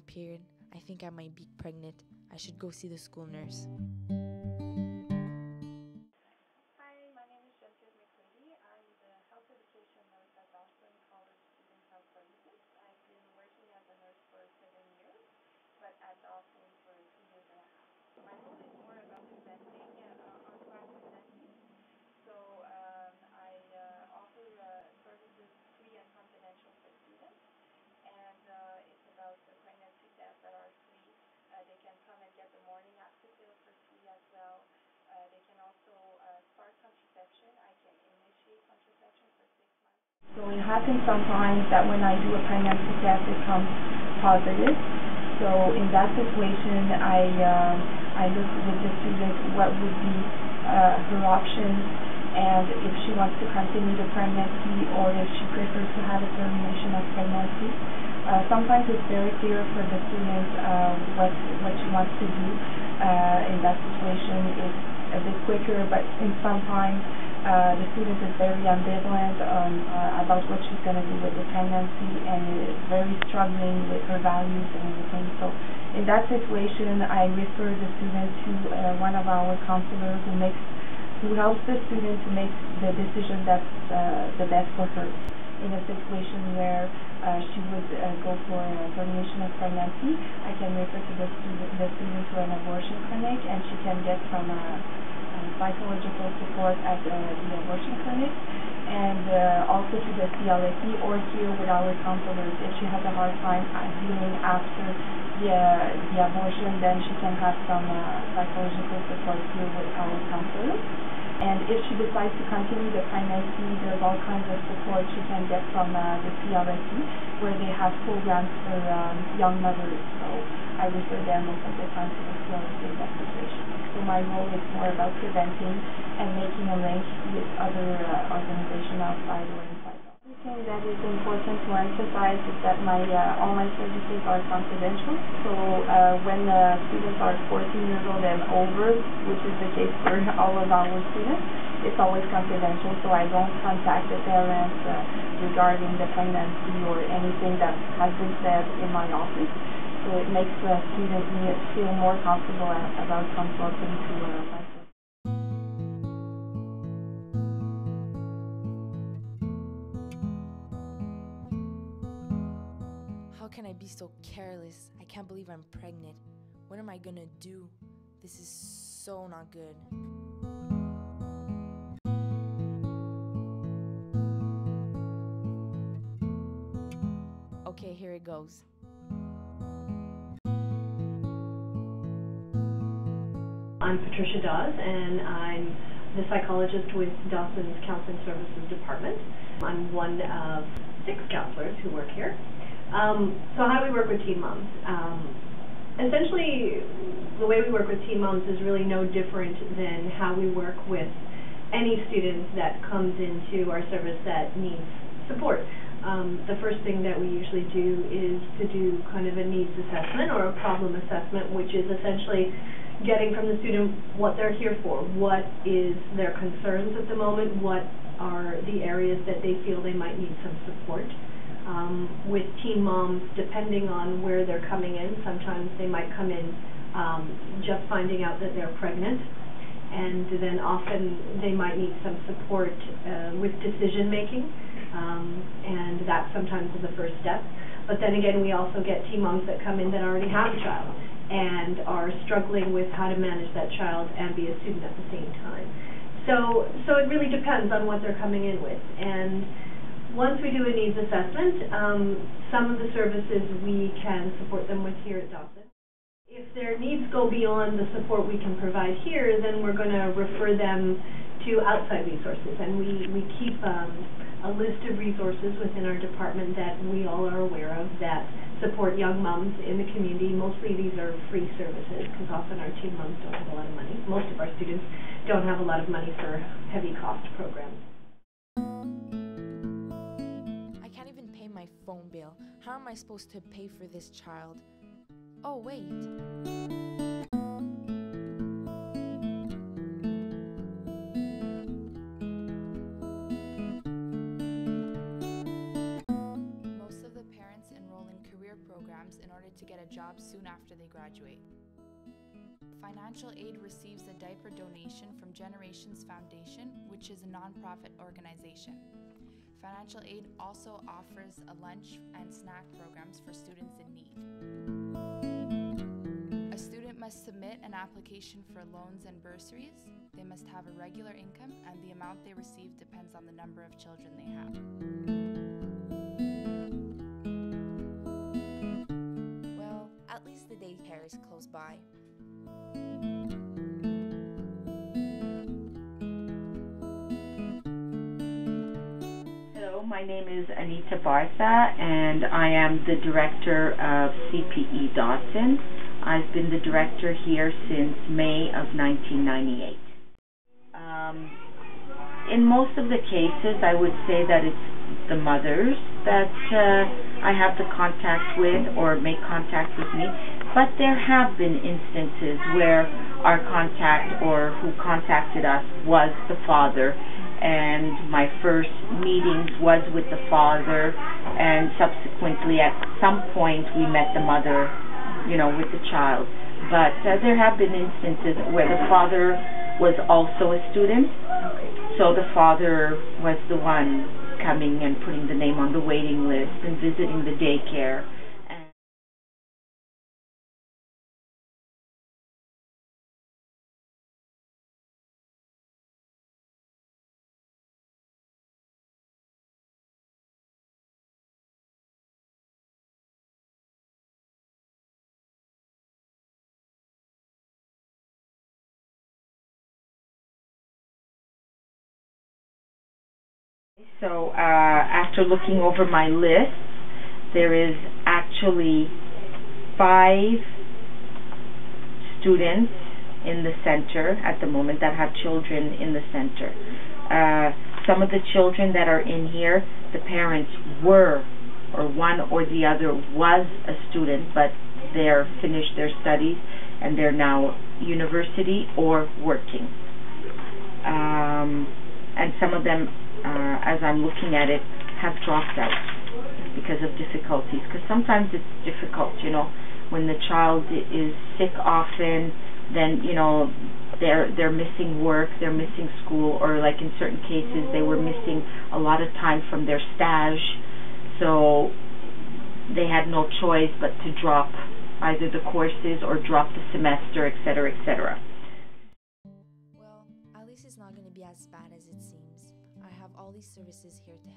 period. I think I might be pregnant. I should go see the school nurse. Hi, my name is Jessica McCready. I'm the health education nurse at Dawson College Student Health Services. I've been working as a nurse for 7 years, but at Dawson for 2 years and a half. My role is more about presenting on-class presenting. So I offer services free and confidential for students, and it's about the pregnancy tests that are free. They can come and get the morning after pill for free as well. They can also start contraception. I can initiate contraception for 6 months. So it happens sometimes that when I do a pregnancy test, it comes positive. So in that situation, I look with the student what would be her options, and if she wants to continue the pregnancy or if she prefers to have a termination of pregnancy. Sometimes it's very clear for the student what she wants to do. In that situation, it's a bit quicker, but sometimes the student is very ambivalent about what she's going to do with the pregnancy and is very struggling with her values and everything. So in that situation, I refer the student to one of our counselors who helps the student to make the decision that's the best for her. In a situation where she would go for a termination of pregnancy, I can refer to the student to an abortion clinic, and she can get some psychological support at the abortion clinic, and also to the CLSE or here with our counselors. If she has a hard time healing after the abortion, then she can have some psychological support here with our counselors. And if she decides to continue the pregnancy, there's all kinds of support she can get from the CLSE, where they have programs for young mothers. So I refer them most of the time to the CLSE in that situation. So my role is more about preventing and making a link with other organizations outside or inside. The thing that is important to emphasize is that all my services are confidential. So when students are 14 years old and over, which is the case for all of our students, it's always confidential. So I don't contact the parents regarding the pregnancy or anything that has been said in my office. So it makes the students feel more comfortable about consulting to my. How can I be so careless? I can't believe I'm pregnant. What am I gonna do? This is so not good. Okay, here it goes. I'm Patricia Dawes, and I'm the psychologist with Dawson's Counseling Services Department. I'm one of 6 counselors who work here. So how do we work with teen moms? Essentially, the way we work with teen moms is really no different than how we work with any student that comes into our service that needs support. The first thing that we usually do is to do kind of a needs assessment or a problem assessment, which is essentially getting from the student what they're here for, what is their concerns at the moment, what are the areas that they feel they might need some support. With teen moms, depending on where they're coming in, sometimes they might come in just finding out that they're pregnant, and then often they might need some support with decision making, and that sometimes is the first step. But then again, we also get teen moms that come in that already have a child and are struggling with how to manage that child and be a student at the same time. So it really depends on what they're coming in with. And once we do a needs assessment, some of the services we can support them with here at Dawson. If their needs go beyond the support we can provide here, then we're going to refer them to outside resources. And we keep a list of resources within our department that we all are aware of that support young moms in the community. Mostly these are free services because often our teen moms don't have a lot of money. Most of our students don't have a lot of money for heavy cost programs. I can't even pay my phone bill. How am I supposed to pay for this child? Oh, wait. Most of the parents enroll in career programs in order to get a a job soon after they graduate. Financial aid receives a diaper donation from Generations Foundation, which is a nonprofit organization. Financial aid also offers a lunch and snack programs for students in need. A student must submit an application for loans and bursaries. They must have a regular income, and the amount they receive depends on the number of children they have. Well, at least the daycare is close by. Hello, my name is Anita Bartha, and I am the director of CPE Dawson. I've been the director here since May of 1998. In most of the cases, I would say that it's the mothers that I have the contact with or make contact with me, but there have been instances where our contact or who contacted us was the father, and my first meetings was with the father, and subsequently at some point we met the mother, with the child. But there have been instances where the father was also a student, so the father was the one coming and putting the name on the waiting list and visiting the daycare. So after looking over my list, there is actually 5 students in the center at the moment that have children in the center. Some of the children that are in here, the parents were, or one or the other was a student, but they're finished their studies and they're now university or working. And some of them, as I'm looking at it, have dropped out because of difficulties. Because sometimes it's difficult, when the child is sick often, then, they're missing work, they're missing school, or like in certain cases they were missing a lot of time from their stage, so they had no choice but to drop either the courses or drop the semester, etc., etc. Well, at least it's not going to be as bad as it seems. I have all these services here to